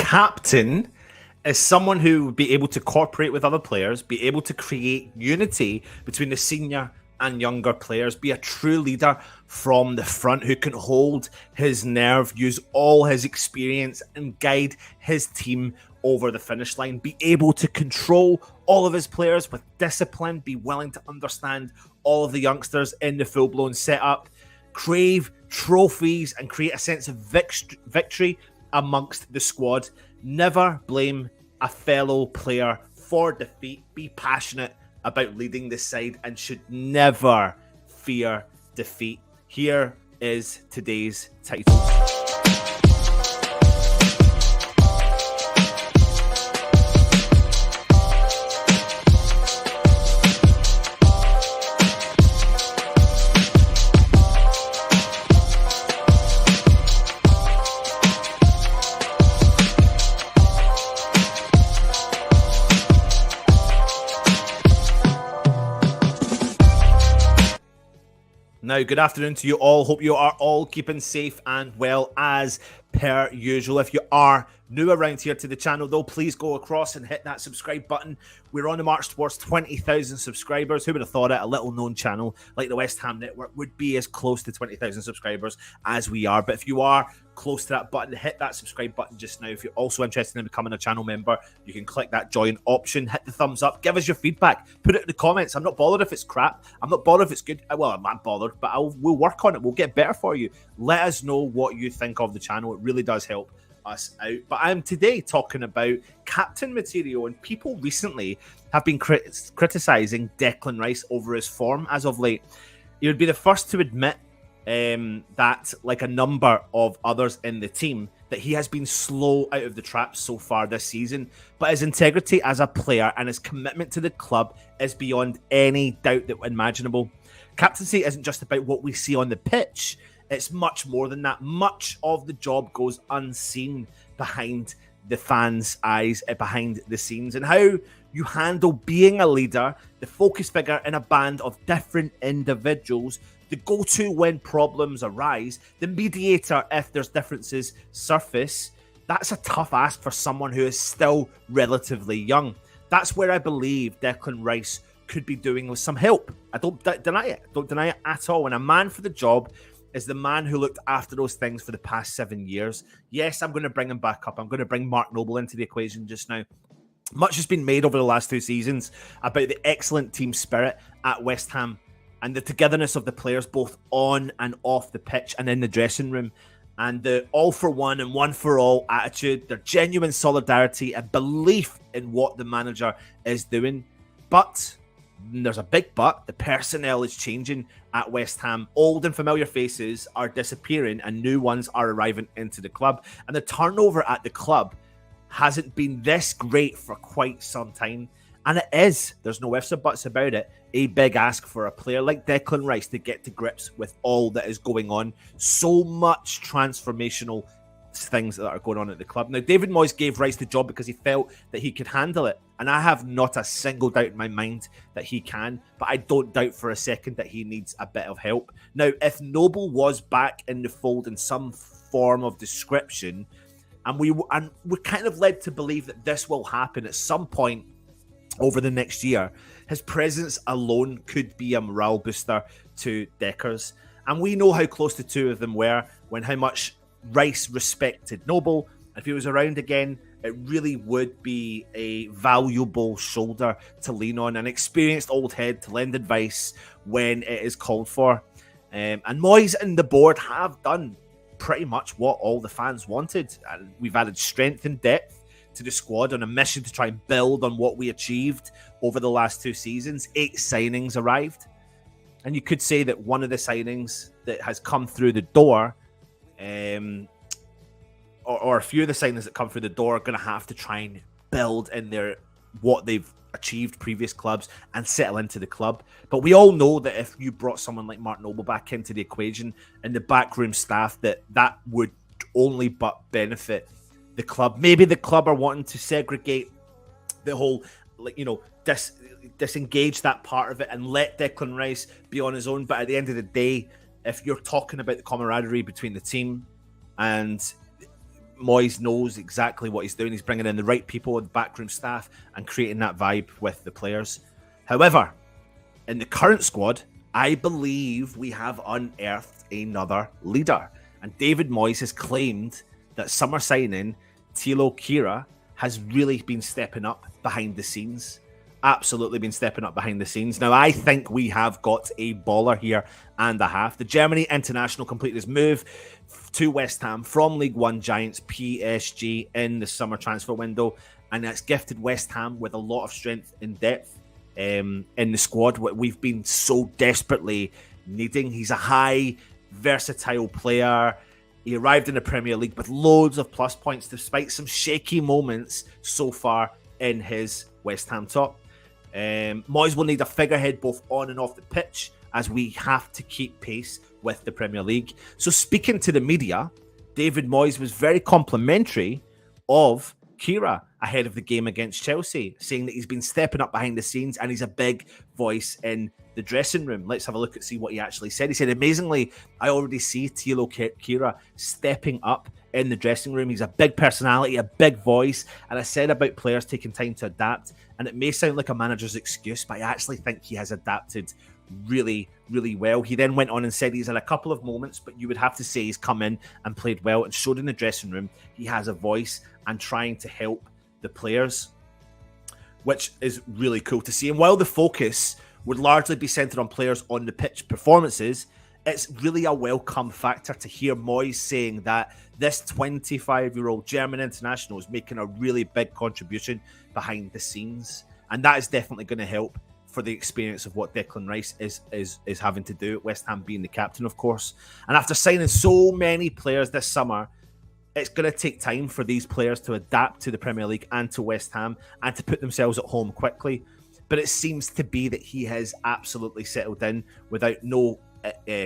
captain is someone who would be able to cooperate with other players, be able to create unity between the senior and younger players, be a true leader from the front who can hold his nerve, use all his experience and guide his team over the finish line, be able to control all of his players with discipline, be willing to understand all of the youngsters in the full-blown setup, crave trophies and create a sense of victory amongst the squad. Never blame a fellow player for defeat. Be passionate about leading this side and should never fear defeat. Here is today's title. Now, good afternoon to you all. Hope you are all keeping safe and well as per usual. If you are new around here to the channel, though, please go across and hit that subscribe button. We're on the march towards 20,000 subscribers. Who would have thought it? A little known channel like the West Ham Network would be as close to 20,000 subscribers as we are. But if you are close to that button, hit that subscribe button just now. If you're also interested in becoming a channel member, you can click that join option, hit the thumbs up, give us your feedback, put it in the comments. I'm not bothered if it's crap. I'm not bothered if it's good. Well, I'm not bothered, but we'll work on it. We'll get better for you. Let us know what you think of the channel. It really does help us out. But I'm today talking about captain material, and people recently have been criticizing Declan Rice over his form as of late. He would be the first to admit that, like a number of others in the team, that he has been slow out of the traps so far this season, but his integrity as a player and his commitment to the club is beyond any doubt that imaginable. Captaincy isn't just about what we see on the pitch. It's much more than that. Much of the job goes unseen behind the fans' eyes, behind the scenes, and how you handle being a leader, the focus figure in a band of different individuals, the go-to when problems arise, the mediator if there's differences surface. That's a tough ask for someone who is still relatively young. That's where I believe Declan Rice could be doing with some help. I don't deny it. Don't deny it at all. And a man for the job is the man who looked after those things for the past 7 years. Yes, I'm going to bring him back up. I'm going to bring Mark Noble into the equation just now. Much has been made over the last 2 seasons about the excellent team spirit at West Ham and the togetherness of the players both on and off the pitch and in the dressing room, and the all for one and one for all attitude, their genuine solidarity and belief in what the manager is doing. But there's a big but. The personnel is changing at West Ham. Old and familiar faces are disappearing and new ones are arriving into the club. And the turnover at the club hasn't been this great for quite some time. And it is, there's no ifs or buts about it, a big ask for a player like Declan Rice to get to grips with all that is going on. So much transformational things that are going on at the club. Now, David Moyes gave Rice the job because he felt that he could handle it. And I have not a single doubt in my mind that he can, but I don't doubt for a second that he needs a bit of help. Now, if Noble was back in the fold in some form of description, and we're kind of led to believe that this will happen at some point over the next year, his presence alone could be a morale booster to Deckers. And we know how close the two of them were when how much Rice respected Noble. If he was around again, it really would be a valuable shoulder to lean on, an experienced old head to lend advice when it is called for. And Moyes and the board have done pretty much what all the fans wanted. And we've added strength and depth to the squad on a mission to try and build on what we achieved over the last 2 seasons. 8 signings arrived. And you could say that one of the signings that has come through the door, or a few of the signings that come through the door, are going to have to try and build in their what they've achieved previous clubs and settle into the club. But we all know that if you brought someone like Mark Noble back into the equation and the backroom staff, that would only but benefit the club. Maybe the club are wanting to segregate the whole, disengage that part of it and let Declan Rice be on his own. But at the end of the day, if you're talking about the camaraderie between the team and Moyes knows exactly what he's doing. He's bringing in the right people, the backroom staff, and creating that vibe with the players. However, in the current squad, I believe we have unearthed another leader. And David Moyes has claimed that summer signing Thilo Kehrer has really been stepping up behind the scenes. Absolutely been stepping up behind the scenes. Now, I think we have got a baller here and a half. The Germany international completed his move to West Ham from League One giants PSG in the summer transfer window, and that's gifted West Ham with a lot of strength and depth in the squad, what we've been so desperately needing. He's a high, versatile player. He arrived in the Premier League with loads of plus points despite some shaky moments so far in his West Ham top. Moyes will need a figurehead both on and off the pitch, as we have to keep pace with the Premier League. So speaking to the media, David Moyes was very complimentary of Kehrer ahead of the game against Chelsea, saying that he's been stepping up behind the scenes and he's a big voice in the dressing room. Let's have a look at see what he actually said. He said, amazingly, I already see Thilo Kehrer stepping up in the dressing room. He's a big personality, a big voice. And I said about players taking time to adapt, and it may sound like a manager's excuse, but I actually think he has adapted really, really well. He then went on and said he's had a couple of moments, but you would have to say he's come in and played well and showed in the dressing room he has a voice and trying to help the players, which is really cool to see. And while the focus would largely be centered on players on the pitch performances, it's really a welcome factor to hear Moyes saying that this 25-year-old German international is making a really big contribution behind the scenes. And that is definitely going to help for the experience of what Declan Rice is having to do at West Ham, being the captain, of course. And after signing so many players this summer, it's going to take time for these players to adapt to the Premier League and to West Ham and to put themselves at home quickly. But it seems to be that he has absolutely settled in without no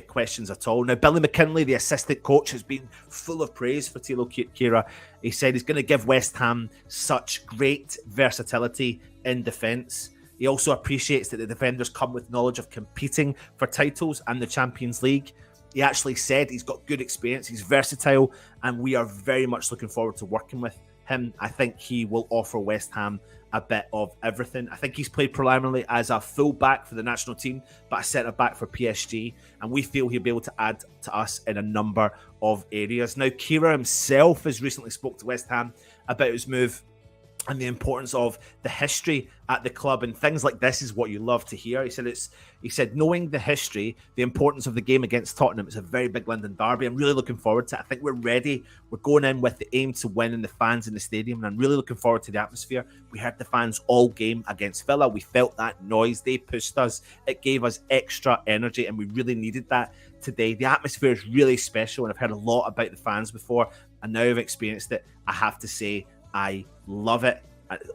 questions at all. Now, Billy McKinlay, the assistant coach, has been full of praise for Thilo Kehrer. He said he's going to give West Ham such great versatility in defence. He also appreciates that the defenders come with knowledge of competing for titles and the Champions League. He actually said he's got good experience, he's versatile, and we are very much looking forward to working with him. I think he will offer West Ham a bit of everything. I think he's played primarily as a full-back for the national team, but a centre-back for PSG, and we feel he'll be able to add to us in a number of areas. Now, Kehrer himself has recently spoke to West Ham about his move and the importance of the history at the club, and things like this is what you love to hear. He said, knowing the history, the importance of the game against Tottenham, it's a very big London derby. I'm really looking forward to it. I think we're ready. We're going in with the aim to win and the fans in the stadium, and I'm really looking forward to the atmosphere. We heard the fans all game against Villa. We felt that noise. They pushed us. It gave us extra energy, and we really needed that today. The atmosphere is really special, and I've heard a lot about the fans before, and now I've experienced it. I have to say, I love it.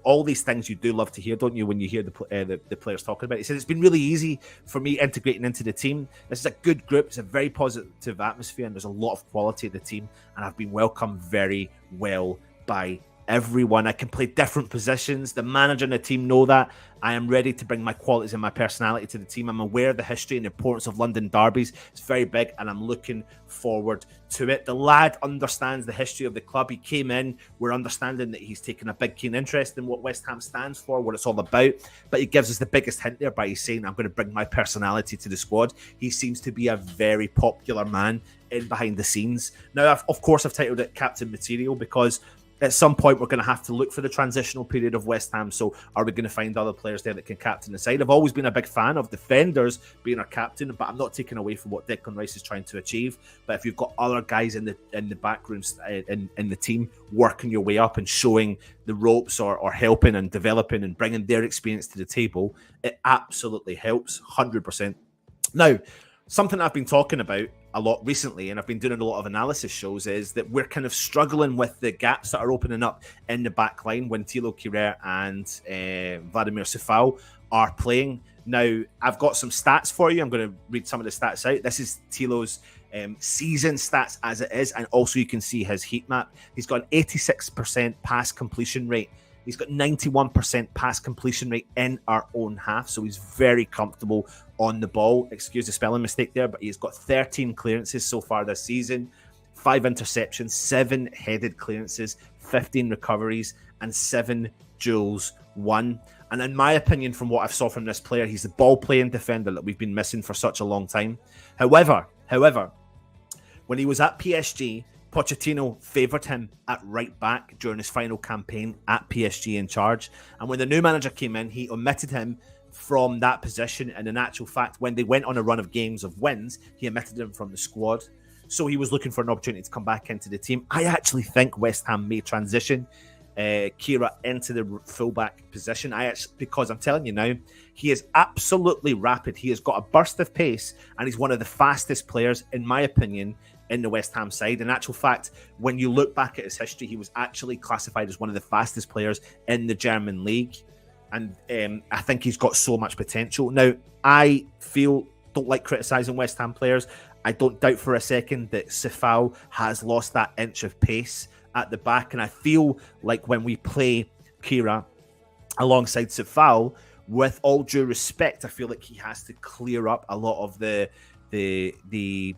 All these things you do love to hear, don't you, when you hear the players talking about it. He said it's been really easy for me integrating into the team. This is a good group. It's a very positive atmosphere, and there's a lot of quality of the team, and I've been welcomed very well by everyone. I can play different positions. The manager and the team know that. I am ready to bring my qualities and my personality to the team. I'm aware of the history and the importance of London derbies. It's very big, and I'm looking forward to it. The lad understands the history of the club. He came in. We're understanding that he's taken a big, keen interest in what West Ham stands for, what it's all about. But he gives us the biggest hint there by saying, I'm going to bring my personality to the squad. He seems to be a very popular man in behind the scenes. Now, of course, I've titled it Captain Material because at some point, we're going to have to look for the transitional period of West Ham. So are we going to find other players there that can captain the side? I've always been a big fan of defenders being our captain, but I'm not taking away from what Declan Rice is trying to achieve. But if you've got other guys in the back rooms, in the team, working your way up and showing the ropes or helping and developing and bringing their experience to the table, it absolutely helps, 100%. Now, something I've been talking about a lot recently, and I've been doing a lot of analysis shows, is that we're kind of struggling with the gaps that are opening up in the back line when Thilo Kehrer and Vladimir Coufal are playing. Now, I've got some stats for you. I'm going to read some of the stats out. This is Thilo's season stats as it is, and also you can see his heat map. He's got an 86% pass completion rate. He's got 91% pass completion rate in our own half, so he's very comfortable on the ball. Excuse the spelling mistake there, but he's got 13 clearances so far this season, 5 interceptions, 7 headed clearances, 15 recoveries, and 7 duels won. And in my opinion, from what I've saw from this player, he's the ball-playing defender that we've been missing for such a long time. However, when he was at PSG, Pochettino favoured him at right back during his final campaign at PSG in charge. And when the new manager came in, he omitted him from that position. And in actual fact, when they went on a run of games of wins, he omitted him from the squad. So he was looking for an opportunity to come back into the team. I actually think West Ham may transition Kehrer into the fullback position. Because I'm telling you now, he is absolutely rapid. He has got a burst of pace, and he's one of the fastest players, in my opinion, in the West Ham side. In actual fact, when you look back at his history, he was actually classified as one of the fastest players in the German league. And I think he's got so much potential. Now, I don't like criticising West Ham players. I don't doubt for a second that Sefao has lost that inch of pace at the back. And I feel like when we play Kehrer alongside Sefao, with all due respect, I feel like he has to clear up a lot of the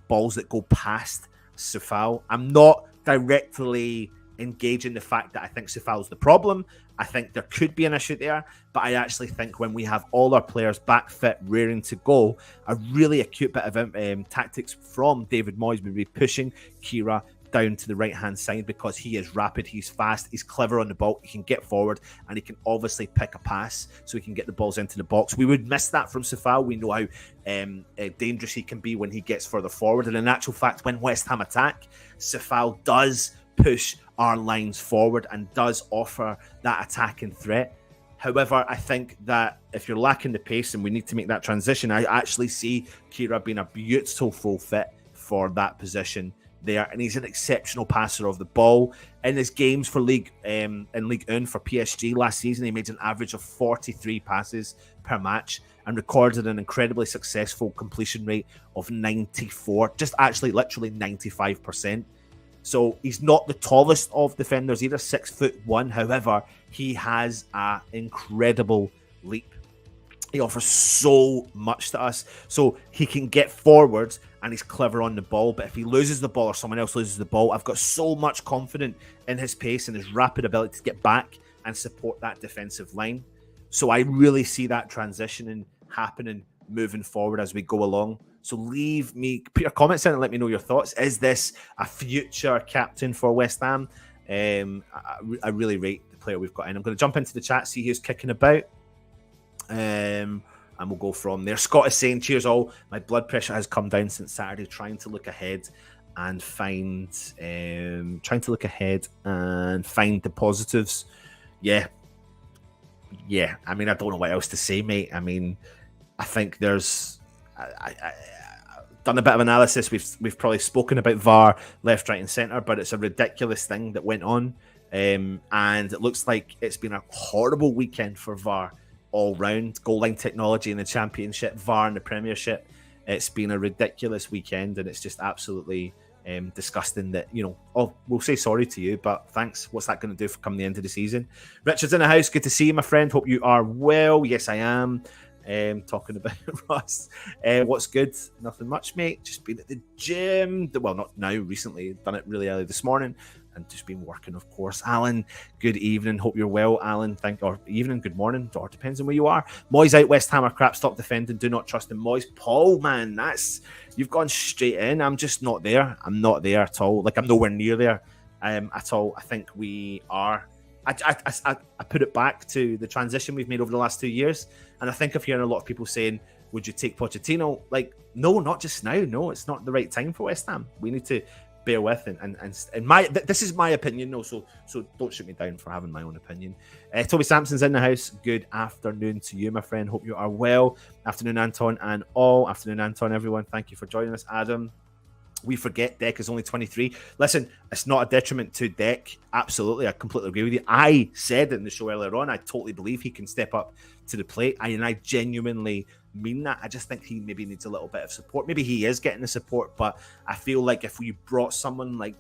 balls that go past Sefao. I'm not directly engaging the fact that I think Cefao's the problem. I think there could be an issue there, but I actually think when we have all our players back fit, raring to go, a really acute bit of tactics from David Moyes would be pushing Kehrer down to the right-hand side, because he is rapid, he's fast, he's clever on the ball, he can get forward, and he can obviously pick a pass so he can get the balls into the box. We would miss that from Sefao. We know how dangerous he can be when he gets further forward, and in actual fact, when West Ham attack, Sefao does push our lines forward and does offer that attacking threat. However, I think that if you're lacking the pace and we need to make that transition, I actually see Kehrer being a beautiful fit for that position there, and he's an exceptional passer of the ball. In his games for Ligue 1 for PSG last season, he made an average of 43 passes per match and recorded an incredibly successful completion rate of 94, just actually literally 95%. So he's not the tallest of defenders either, 6'1". However, he has an incredible leap. He offers so much to us. So he can get forwards and he's clever on the ball. But if he loses the ball or someone else loses the ball, I've got so much confidence in his pace and his rapid ability to get back and support that defensive line. So I really see that transitioning happening moving forward as we go along. So put your comments in and let me know your thoughts. Is this a future captain for West Ham? I really rate the player we've got in. I'm going to jump into the chat, see who's kicking about. And we'll go from there. Scott is saying, cheers all. My blood pressure has come down since Saturday, trying to look ahead and find the positives. Yeah. I mean, I don't know what else to say, mate. I mean, I think there's I done a bit of analysis. We've probably spoken about VAR left, right, and centre, but it's a ridiculous thing that went on, and it looks like it's been a horrible weekend for VAR all round. Goal line technology in the Championship, VAR in the Premiership. It's been a ridiculous weekend, and it's just absolutely disgusting that, we'll say sorry to you, but thanks. What's that going to do for come the end of the season? Richard's in the house. Good to see you, my friend. Hope you are well. Yes, I am. Talking about Ross. What's good? Nothing much, mate. Just been at the gym. Well, not now, recently. Done it really early this morning and just been working, of course. Alan, good evening. Hope you're well, Alan. Or evening, good morning. Or depends on where you are. Moyes out, West Ham are crap. Stop defending. Do not trust in Moyes. Paul, man, you've gone straight in. I'm just not there. I'm not there at all. Like, I'm nowhere near there at all. I think we are. I put it back to the transition we've made over the last 2 years. And I think I'm hearing a lot of people saying, would you take Pochettino? Like, no, not just now. No, it's not the right time for West Ham. We need to bear with this is my opinion, no, so don't shoot me down for having my own opinion. Toby Sampson's in the house. Good afternoon to you, my friend. Hope you are well. Afternoon, Anton, and all. Afternoon, Anton, everyone. Thank you for joining us. Adam, we forget Deck is only 23. Listen, it's not a detriment to Deck. Absolutely, I completely agree with you. I said in the show earlier on, I totally believe he can step up to the plate, and I genuinely mean that. I just think he maybe needs a little bit of support. Maybe he is getting the support, but I feel like if we brought someone like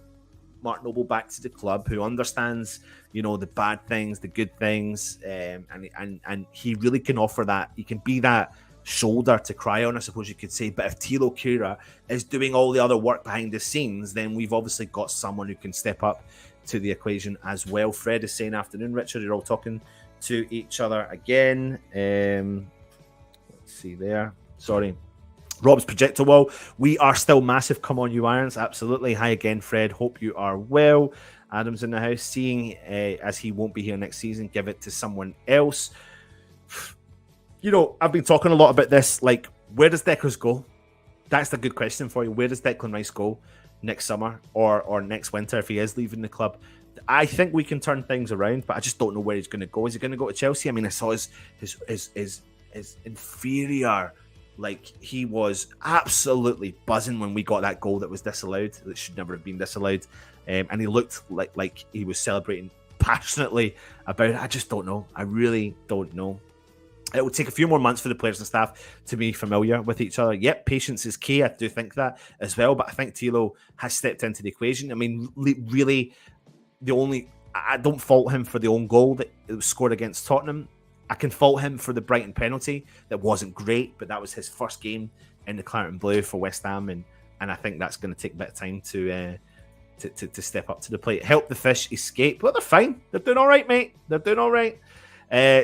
Mark Noble back to the club who understands, the bad things, the good things, and he really can offer that. He can be that shoulder to cry on, I suppose you could say. But if Thilo Kehrer is doing all the other work behind the scenes, then we've obviously got someone who can step up to the equation as well. Fred is saying, afternoon, Richard. You're all talking to each other again. Let's see there. Sorry. Rob's projector wall. We are still massive. Come on, you Irons. Absolutely. Hi again, Fred. Hope you are well. Adam's in the house. Seeing as he won't be here next season, give it to someone else. You know, I've been talking a lot about this. Like, where does Deckers go? That's the good question for you. Where does Declan Rice go next summer or next winter if he is leaving the club? I think we can turn things around, but I just don't know where he's going to go. Is he going to go to Chelsea? I mean, I saw his inferior. Like, he was absolutely buzzing when we got that goal that was disallowed. That should never have been disallowed. And he looked like he was celebrating passionately about it. I just don't know. I really don't know. It will take a few more months for the players and staff to be familiar with each other. Yep, patience is key. I do think that as well. But I think Thilo has stepped into the equation. I mean, really, I don't fault him for the own goal that was scored against Tottenham. I can fault him for the Brighton penalty that wasn't great, but that was his first game in the claret and blue for West Ham, and I think that's going to take a bit of time to step up to the plate. Help the fish escape. Well, they're fine. They're doing all right, mate. They're doing all right.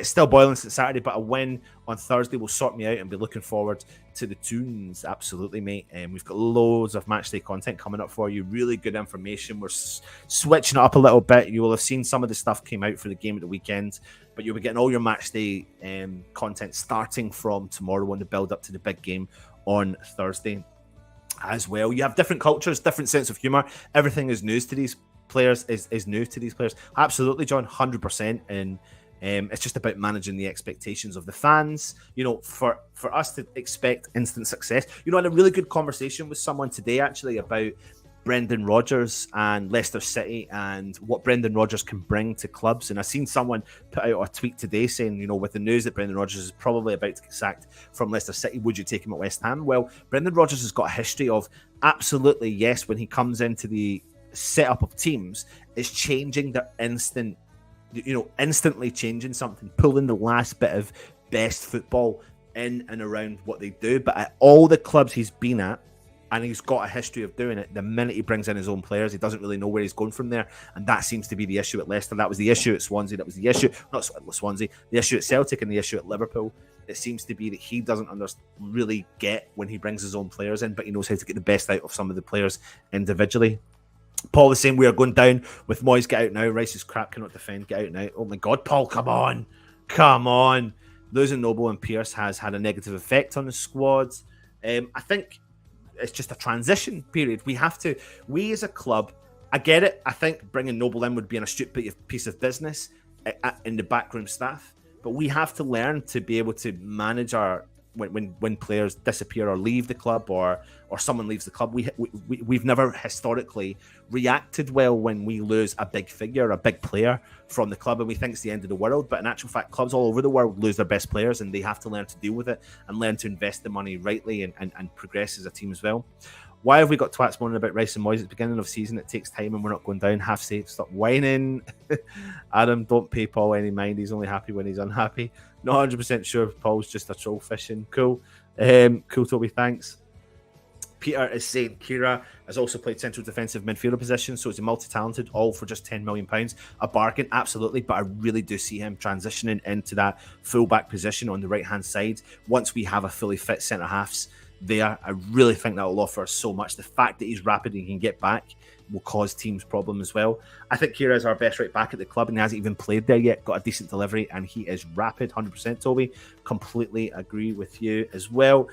Still boiling since Saturday, but a win on Thursday will sort me out and be looking forward to the tunes. Absolutely, mate. We've got loads of matchday content coming up for you. Really good information. We're switching it up a little bit. You will have seen some of the stuff came out for the game at the weekend, but you'll be getting all your matchday content starting from tomorrow on the build up to the big game on Thursday as well. You have different cultures, different sense of humor. Everything is news to these players. Is new to these players. Absolutely, John. 100%. And it's just about managing the expectations of the fans. You know, for us to expect instant success. You know, I had a really good conversation with someone today actually about Brendan Rodgers and Leicester City and what Brendan Rodgers can bring to clubs. And I've seen someone put out a tweet today saying, you know, with the news that Brendan Rodgers is probably about to get sacked from Leicester City, would you take him at West Ham? Well, Brendan Rodgers has got a history of absolutely, yes, when he comes into the setup of teams, is changing their instantly changing something, pulling the last bit of best football in and around what they do. But at all the clubs he's been at, and he's got a history of doing it, the minute he brings in his own players, he doesn't really know where he's going from there. And that seems to be the issue at Leicester. That was the issue at Swansea. That was the issue, not Swansea, the issue at Celtic and the issue at Liverpool. It seems to be that he doesn't really get when he brings his own players in, but he knows how to get the best out of some of the players individually. Paul is saying we are going down with Moyes. Get out now. Rice's crap cannot defend. Get out now. Oh my God, Paul, come on. Losing Noble and Pearce has had a negative effect on the squad. I think it's just a transition period. We as a club, I get it. I think bringing Noble in would be an astute piece of business in the backroom staff, but we have to learn to be able to manage our when players disappear or leave the club or someone leaves the club. We've never historically reacted well when we lose a big figure, a big player from the club, and we think it's the end of the world. But in actual fact, clubs all over the world lose their best players, and they have to learn to deal with it and learn to invest the money rightly and progress as a team as well. Why have we got twats moaning about Rice and Moyes at the beginning of the season? It takes time and we're not going down. Half safe, stop whining. Adam, don't pay Paul any mind. He's only happy when he's unhappy. Not 100% sure Paul's just a troll fishing. Cool. Cool, Toby, thanks. Peter is saying Kehrer has also played central defensive midfielder position, so he's a multi-talented, all for just £10 million. A bargain, absolutely, but I really do see him transitioning into that full-back position on the right-hand side once we have a fully fit centre-halves there. I really think that will offer us so much. The fact that he's rapid and can get back will cause teams problem as well. I think Kehrer is our best right back at the club and he hasn't even played there yet. Got a decent delivery and he is rapid. 100%, Toby. Completely agree with you as well.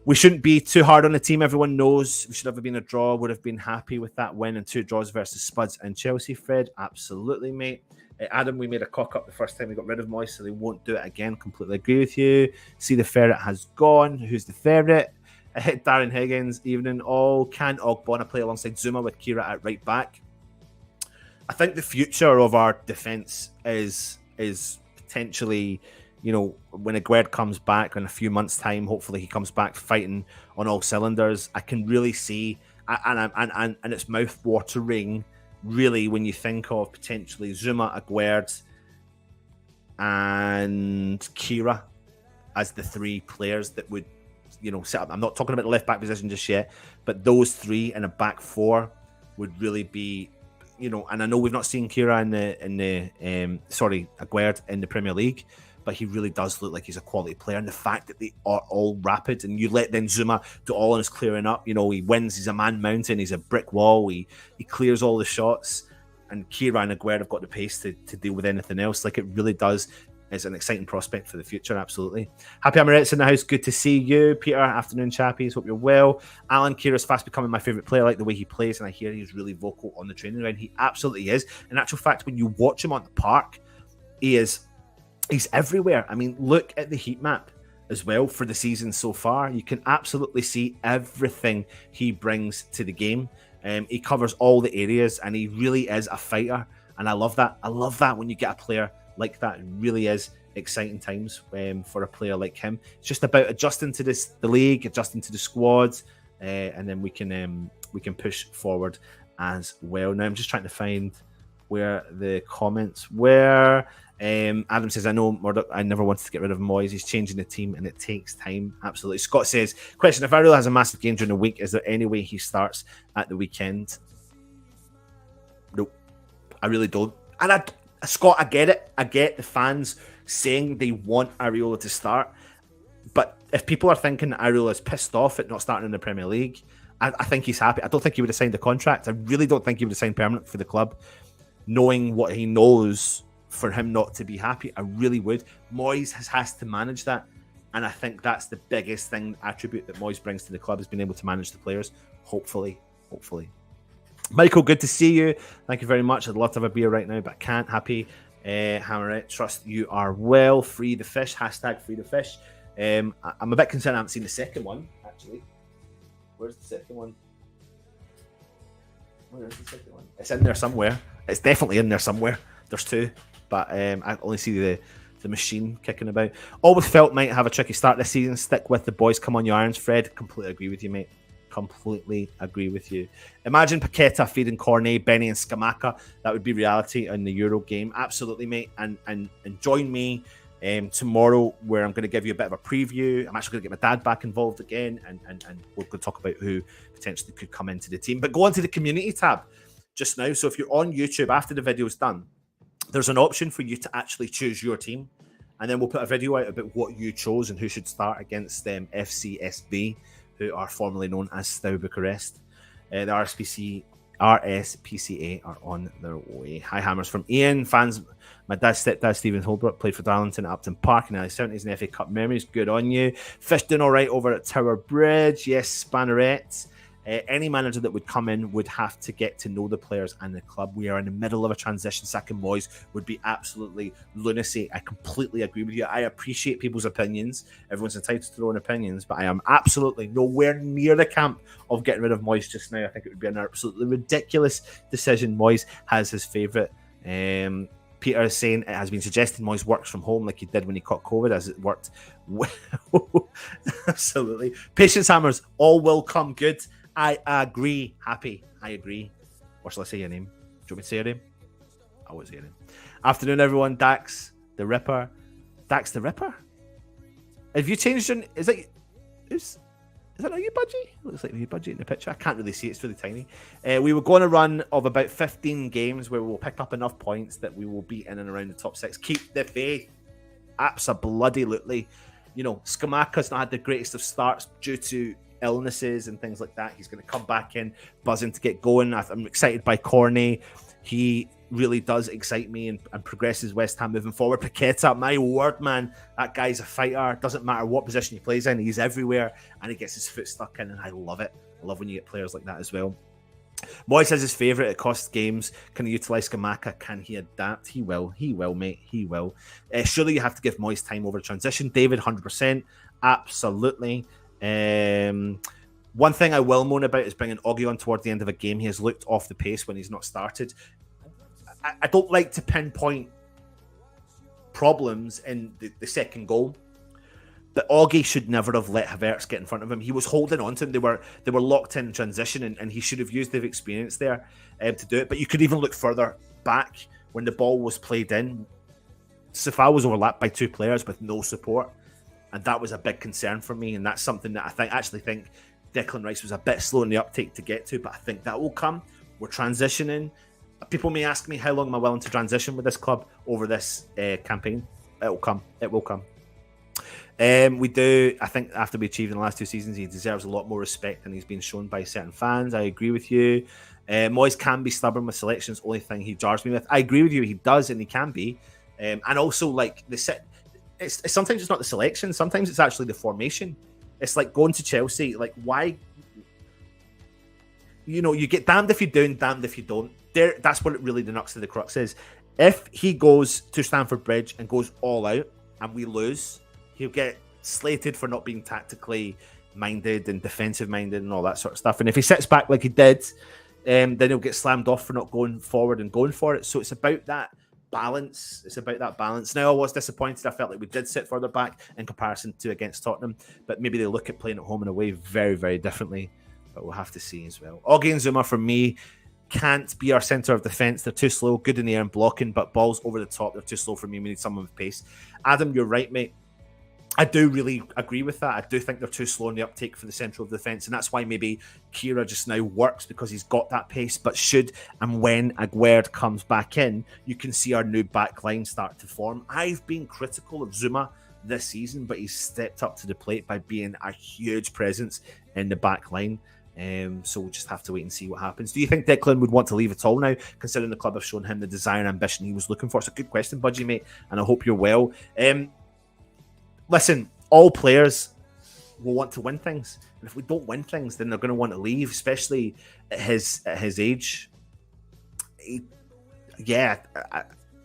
We shouldn't be too hard on the team. Everyone knows we should have been a draw. Would have been happy with that win and 2 draws versus Spuds and Chelsea, Fred. Absolutely, mate. Adam, we made a cock up the first time we got rid of Moyes, so they won't do it again. Completely agree with you. See, the ferret has gone. Who's the ferret? Darren Higgins, evening all. Can Ogbonna play alongside Zuma with Kehrer at right back? I think the future of our defence is potentially, you know, when Aguerd comes back in a few months' time, hopefully he comes back fighting on all cylinders. I can really see, and it's mouth-watering, really, when you think of potentially Zuma, Aguerd, and Kehrer as the three players that would, set up. I'm not talking about the left back position just yet, but those three in a back four would really be, and I know we've not seen Kehrer Aguerd in the Premier League, but he really does look like he's a quality player. And the fact that they are all rapid, and you let then Zuma do all on his clearing up, he wins, he's a man mountain, he's a brick wall, he clears all the shots, and Kehrer and Aguerd have got the pace to deal with anything else. Like, it really does. It's an exciting prospect for the future, absolutely. Happy Amaret's in the house. Good to see you. Peter, afternoon, chappies. Hope you're well. Alan Kehrer fast becoming my favourite player. I like the way he plays, and I hear he's really vocal on the training ground. He absolutely is. In actual fact, when you watch him on the park, he's everywhere. I mean, look at the heat map as well for the season so far. You can absolutely see everything he brings to the game. He covers all the areas, and he really is a fighter, and I love that. I love that when you get a player like that. It really is exciting times for a player like him. It's just about adjusting to the league, adjusting to the squads, and then we can push forward as well. Now I'm just trying to find where the comments were. Adam says, I know Murdoch, I never wanted to get rid of Moyes. He's changing the team and it takes time. Absolutely. Scott says, question, if Ariola has a massive game during the week, is there any way he starts at the weekend? Nope. I really don't. And Scott, I get it. I get the fans saying they want Ariola to start. But if people are thinking that Ariola is pissed off at not starting in the Premier League, I think he's happy. I don't think he would have signed a contract. I really don't think he would have signed permanent for the club. Knowing what he knows, for him not to be happy, I really would. Moyes has to manage that. And I think that's the biggest attribute that Moyes brings to the club, is being able to manage the players. Hopefully. Michael, good to see you. Thank you very much. I'd love to have a beer right now, but I can't. Happy. Hammerette, trust you are well. Free the fish. Hashtag free the fish. I'm a bit concerned I haven't seen the second one, actually. Where's the second one? Where is the second one? It's in there somewhere. It's definitely in there somewhere. There's two, but I only see the machine kicking about. Always felt might have a tricky start this season. Stick with the boys. Come on, you irons, Fred. Completely agree with you, mate. Completely agree with you. Imagine Paqueta feeding Cornet, Benny, and Scamacca. That would be reality in the Euro game. Absolutely, mate. And join me tomorrow, where I'm going to give you a bit of a preview. I'm actually going to get my dad back involved again, and we're going to talk about who potentially could come into the team. But go on to the community tab just now. So if you're on YouTube after the video's done, there's an option for you to actually choose your team, and then we'll put a video out about what you chose and who should start against FCSB, who are formerly known as Steaua Bucharest. The RSPCA are on their way. Hi, Hammers from Ian. Fans, my dad's stepdad, Stephen Holbrook, played for Darlington at Upton Park in the early 70s in the FA Cup memories. Good on you. Fish doing all right over at Tower Bridge. Yes, Spanneret. Any manager that would come in would have to get to know the players and the club. We are in the middle of a transition. Sacking Moyes would be absolutely lunacy. I completely agree with you. I appreciate people's opinions. Everyone's entitled to their own opinions, but I am absolutely nowhere near the camp of getting rid of Moyes just now. I think it would be an absolutely ridiculous decision. Moyes has his favourite. Peter is saying it has been suggested Moyes works from home like he did when he caught COVID, as it worked well. Absolutely. Patience, Hammers. All will come good. I agree. Happy. I agree. Or shall I say your name? Do you want me to say your name? I won't say your name. Afternoon, everyone. Dax the Ripper. Dax the Ripper? Have you changed your... Is that not you, Budgie? Looks like you, Budgie, in the picture. I can't really see it. It's really tiny. We were going to run of about 15 games where we'll pick up enough points that we will be in and around the top 6. Keep the faith. Absolutely. Scamacca's not had the greatest of starts due to illnesses and things like that. He's going to come back in buzzing to get going. I'm excited by Cornet. He really does excite me and progresses West Ham moving forward. Paqueta, my word, man, that guy's a fighter. Doesn't matter what position he plays in, he's everywhere and he gets his foot stuck in, and I love it. I love when you get players like that as well. Moyes says his favourite at cost games. Can he utilise Scamacca? Can he adapt? He will, mate. He will. Surely you have to give Moyes time over transition. David, 100%. Absolutely. One thing I will moan about is bringing Oggy on toward the end of a game. He has looked off the pace when he's not started. I don't like to pinpoint problems in the second goal, but Oggy should never have let Havertz get in front of him. He was holding on to him. They were locked in transition, and he should have used the experience there to do it. But you could even look further back when the ball was played in. Safal was overlapped by two players with no support. And that was a big concern for me. And that's something that I actually think Declan Rice was a bit slow in the uptake to get to, but I think that will come. We're transitioning. People may ask me how long am I willing to transition with this club over this campaign. It will come. It will come. We do. I think after we achieved in the last 2 seasons, he deserves a lot more respect than he's been shown by certain fans. I agree with you. Moyes can be stubborn with selections. Only thing he jars me with. I agree with you. He does, and he can be. And also, like it's sometimes it's not the selection. Sometimes it's actually the formation. It's like going to Chelsea. Like, why? You get damned if you do and damned if you don't. That's what really the nux of the crux is. If he goes to Stamford Bridge and goes all out and we lose, he'll get slated for not being tactically minded and defensive minded and all that sort of stuff. And if he sits back like he did, then he'll get slammed off for not going forward and going for it. So it's about that balance. Now, I was disappointed. I felt like we did sit further back in comparison to against Tottenham, but maybe they look at playing at home and away very, very differently. But we'll have to see as well. Augie and Zuma, for me, can't be our centre of defence. They're too slow, good in the air and blocking, but balls over the top, they're too slow for me. We need someone with pace. Adam, you're right, mate. I do really agree with that. I do think they're too slow in the uptake for the central defence, and that's why maybe Kehrer just now works, because he's got that pace. But should and when Aguerd comes back in, you can see our new back line start to form. I've been critical of Zuma this season, but he's stepped up to the plate by being a huge presence in the back line. So we'll just have to wait and see what happens. Do you think Declan would want to leave at all now, considering the club have shown him the desire and ambition he was looking for? It's a good question, Budgie, mate, and I hope you're well. Listen, all players will want to win things, and if we don't win things, then they're going to want to leave, especially at his age.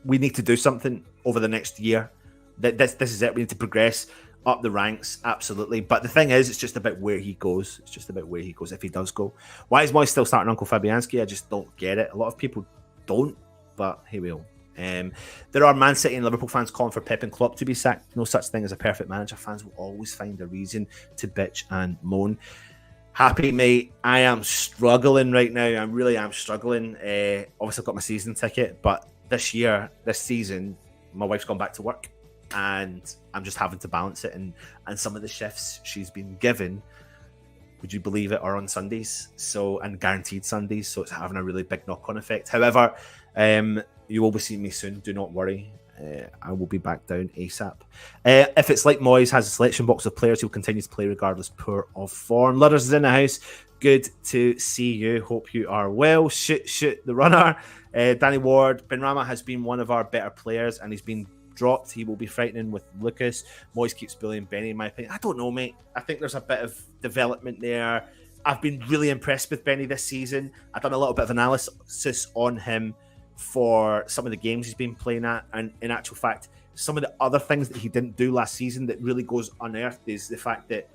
We need to do something over the next year. This is it. We need to progress up the ranks, absolutely. But the thing is, it's just about where he goes. It's just about where he goes, if he does go. Why is Moyes still starting Uncle Fabianski? I just don't get it. A lot of people don't, but he will. There are Man City and Liverpool fans calling for Pep and Klopp to be sacked. No such thing as a perfect manager. Fans will always find a reason to bitch and moan. Happy, mate. I am struggling right now. I really am struggling. Obviously, I've got my season ticket, but this season, my wife's gone back to work, and I'm just having to balance it. And some of the shifts she's been given, would you believe it, are on Sundays, and guaranteed Sundays. So it's having a really big knock-on effect. However, you will be seeing me soon. Do not worry. I will be back down ASAP. If it's like Moyes has a selection box of players, he'll continue to play regardless poor of form. Ludders is in the house. Good to see you. Hope you are well. Shoot the runner. Danny Ward. Benrahma has been one of our better players, and he's been dropped. He will be frightening with Lucas. Moyes keeps bullying Benny, in my opinion. I don't know, mate. I think there's a bit of development there. I've been really impressed with Benny this season. I've done a little bit of analysis on him for some of the games he's been playing at, and in actual fact, some of the other things that he didn't do last season that really goes unearthed is the fact that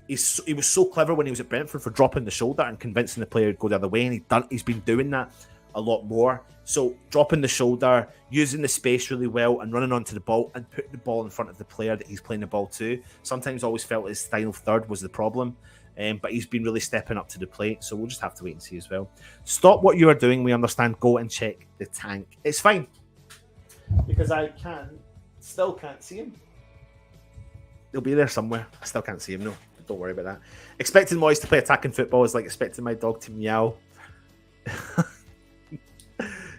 he was so clever when he was at Brentford for dropping the shoulder and convincing the player to go the other way, and he's been doing that a lot more. So dropping the shoulder, using the space really well, and running onto the ball and putting the ball in front of the player that he's playing the ball to. Sometimes always felt his final third was the problem. But he's been really stepping up to the plate, so we'll just have to wait and see as well. Stop what you are doing, we understand. Go and check the tank. It's fine, because I still can't see him. He'll be there somewhere. I still can't see him, no. Don't worry about that. Expecting Moyes to play attacking football is like expecting my dog to meow.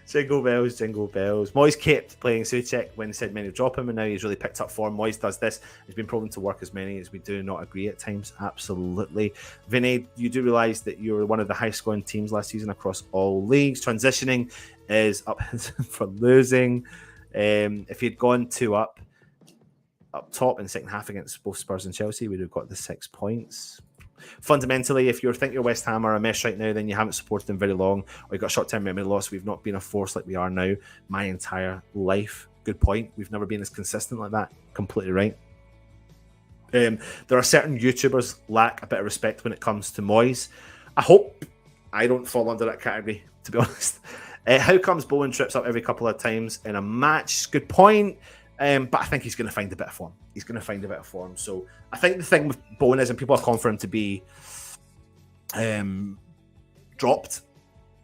Jingle bells, jingle bells. Moyes kept playing Souček when said men would drop him, and now he's really picked up form. Moyes does this. He's been proven to work as many as we do not agree at times. Absolutely. Vinny, you do realise that you were one of the high-scoring teams last season across all leagues. Transitioning is up for losing. If he'd gone 2 up top in the second half against both Spurs and Chelsea, we'd have got the 6 points. Fundamentally, if you think your West Ham are a mess right now, then you haven't supported them very long, or you've got short-term memory loss. We've not been a force like we are now my entire life. Good point. We've never been as consistent like that. Completely right. There are certain YouTubers lack a bit of respect when it comes to Moyes. I hope I don't fall under that category, to be honest. How comes Bowen trips up every couple of times in a match? Good point. But I think he's going to find a bit of form. So I think the thing with Bowen is, and people are calling for him to be dropped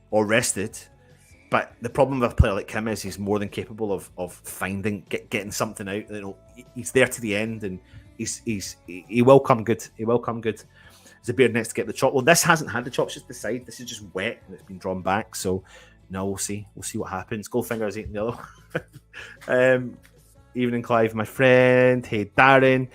or rested. But the problem with a player like him is he's more than capable of getting something out. He's there to the end, and he will come good. He will come good. There's a beard next to get the chop. Well, this hasn't had the chops, just the side. This is just wet and it's been drawn back. So no, we'll see. We'll see what happens. Goldfinger is eating the other. Evening, Clive, my friend. Hey, Darren.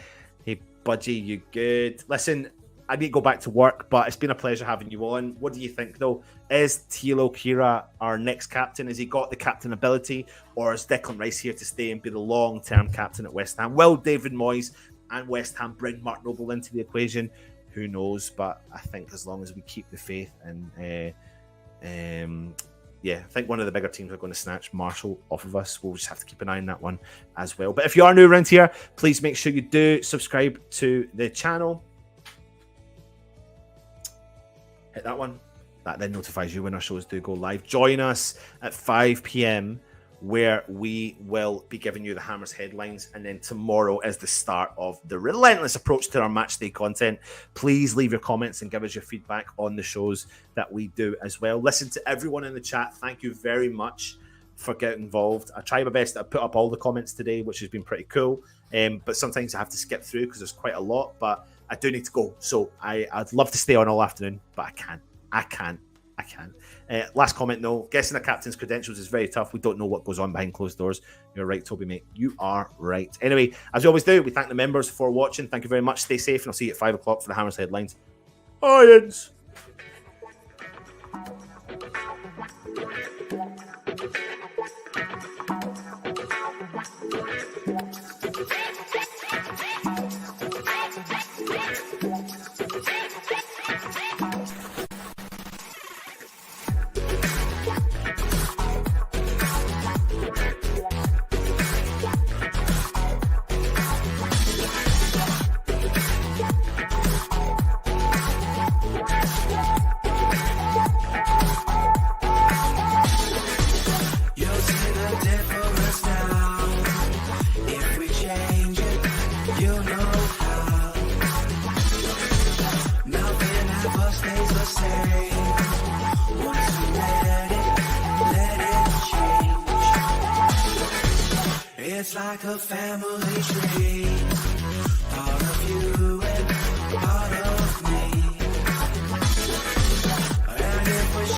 Hey, Budgie, you good? Listen, I need to go back to work, but it's been a pleasure having you on. What do you think, though? Is Thilo Kehrer our next captain? Has he got the captain ability, or is Declan Rice here to stay and be the long-term captain at West Ham? Will David Moyes and West Ham bring Mark Noble into the equation? Who knows? But I think as long as we keep the faith and I think one of the bigger teams are going to snatch Marshall off of us. We'll just have to keep an eye on that one as well. But if you are new around here, please make sure you do subscribe to the channel. Hit that one. That then notifies you when our shows do go live. Join us at 5 p.m. where we will be giving you the Hammers headlines. And then tomorrow is the start of the relentless approach to our matchday content. Please leave your comments and give us your feedback on the shows that we do as well. Listen to everyone in the chat. Thank you very much for getting involved. I try my best to put up all the comments today, which has been pretty cool. But sometimes I have to skip through because there's quite a lot. But I do need to go. So I'd love to stay on all afternoon, but I can't. Last comment, though. Guessing a captain's credentials is very tough. We don't know what goes on behind closed doors. You're right, Toby, mate. You are right. Anyway, as we always do, we thank the members for watching. Thank you very much. Stay safe, and I'll see you at 5 o'clock for the Hammers headlines. Irons! It's like a family tree, part of you.